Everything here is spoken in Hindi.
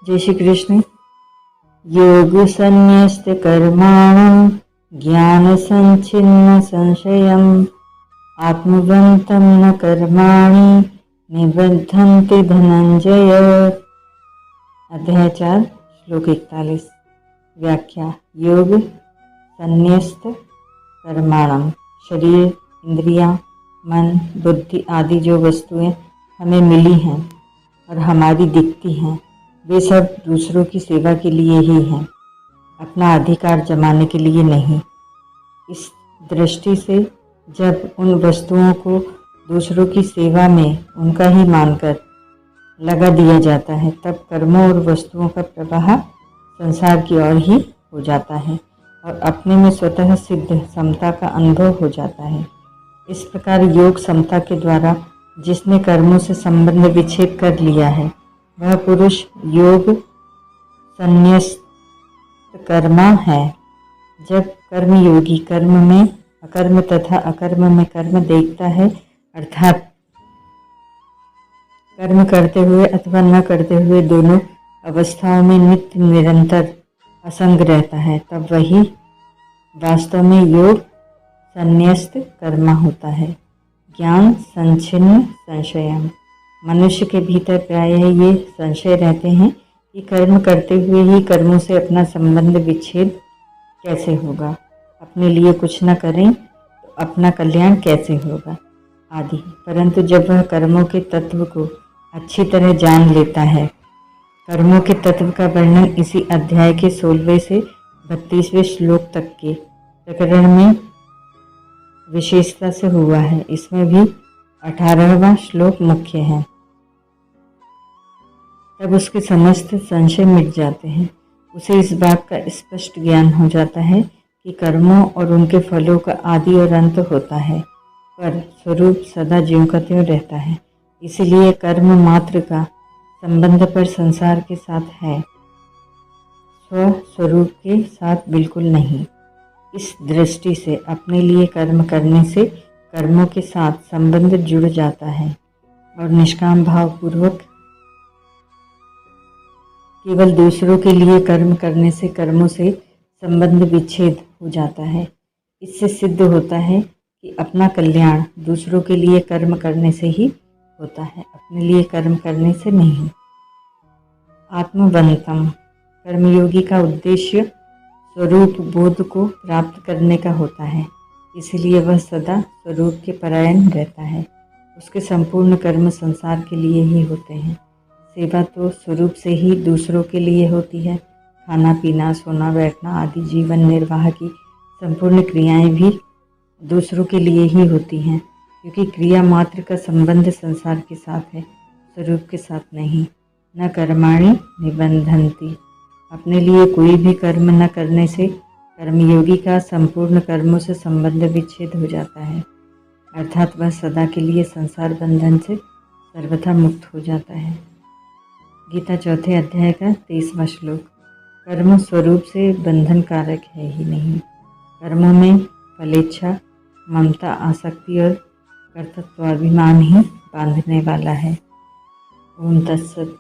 जय श्री कृष्ण। योग संन्यस्त कर्माणं ज्ञान संचिन्न संशयम् आत्मवन्तं न कर्माणि निबद्धन्ति धनंजय। अध्याय 4 श्लोक 41। व्याख्या। योग संन्यस्त कर्माणं, शरीर, इंद्रियां, मन, बुद्धि आदि जो वस्तुएं हमें मिली हैं और हमारी दिखती हैं, वे सब दूसरों की सेवा के लिए ही हैं, अपना अधिकार जमाने के लिए नहीं। इस दृष्टि से जब उन वस्तुओं को दूसरों की सेवा में उनका ही मानकर लगा दिया जाता है, तब कर्मों और वस्तुओं का प्रवाह संसार की ओर ही हो जाता है और अपने में स्वतः सिद्ध समता का अनुभव हो जाता है। इस प्रकार योग समता के द्वारा जिसने कर्मों से संबंध विच्छेद कर लिया है, वह पुरुष योग संन्यस्त कर्मा है। जब कर्मयोगी कर्म में अकर्म तथा अकर्म में कर्म देखता है, अर्थात कर्म करते हुए अथवा न करते हुए दोनों अवस्थाओं में नित्य निरंतर असंग रहता है, तब वही वास्तव में योग संन्यस्त कर्मा होता है। ज्ञान संचिन्न संशयम्, मनुष्य के भीतर प्रायः ये संशय रहते हैं कि कर्म करते हुए ही कर्मों से अपना संबंध विच्छेद कैसे होगा, अपने लिए कुछ न करें तो अपना कल्याण कैसे होगा आदि। परंतु जब वह कर्मों के तत्व को अच्छी तरह जान लेता है, कर्मों के तत्व का वर्णन इसी अध्याय के 16वें से 32वें श्लोक तक के प्रकरण में विशेषता से हुआ है। इसमें भी 18वां श्लोक मुख्य है। तब उसके समस्त संशय मिट जाते हैं। उसे इस बात का स्पष्ट ज्ञान हो जाता है कि कर्मों और उनके फलों का आदि और अंत होता है, पर स्वरूप सदा ज्यों का त्यों रहता है। इसलिए कर्म मात्र का संबंध पर संसार के साथ है, स्वस्वरूप के साथ बिल्कुल नहीं। इस दृष्टि से अपने लिए कर्म करने से कर्मों के साथ संबंध जुड़ जाता है और निष्काम भाव पूर्वक केवल दूसरों के लिए कर्म करने से कर्मों से संबंध विच्छेद हो जाता है। इससे सिद्ध होता है कि अपना कल्याण दूसरों के लिए कर्म करने से ही होता है, अपने लिए कर्म करने से नहीं। आत्मवंतम, कर्मयोगी का उद्देश्य स्वरूप बोध को प्राप्त करने का होता है, इसलिए वह सदा स्वरूप के परायण रहता है। उसके संपूर्ण कर्म संसार के लिए ही होते हैं। सेवा तो स्वरूप से ही दूसरों के लिए होती है। खाना पीना, सोना बैठना आदि जीवन निर्वाह की संपूर्ण क्रियाएं भी दूसरों के लिए ही होती हैं, क्योंकि क्रिया मात्र का संबंध संसार के साथ है, स्वरूप के साथ नहीं। न कर्माणि निबंधन्ति, अपने लिए कोई भी कर्म न करने से कर्मयोगी का संपूर्ण कर्मों से संबंध विच्छेद हो जाता है, अर्थात वह सदा के लिए संसार बंधन से सर्वथा मुक्त हो जाता है। गीता 4 अध्याय का 23वां श्लोक। कर्म स्वरूप से बंधन कारक है ही नहीं। कर्मों में फलेच्छा, ममता, आसक्ति और कर्तृत्वाभिमान ही बांधने वाला है। ओम तत्सत।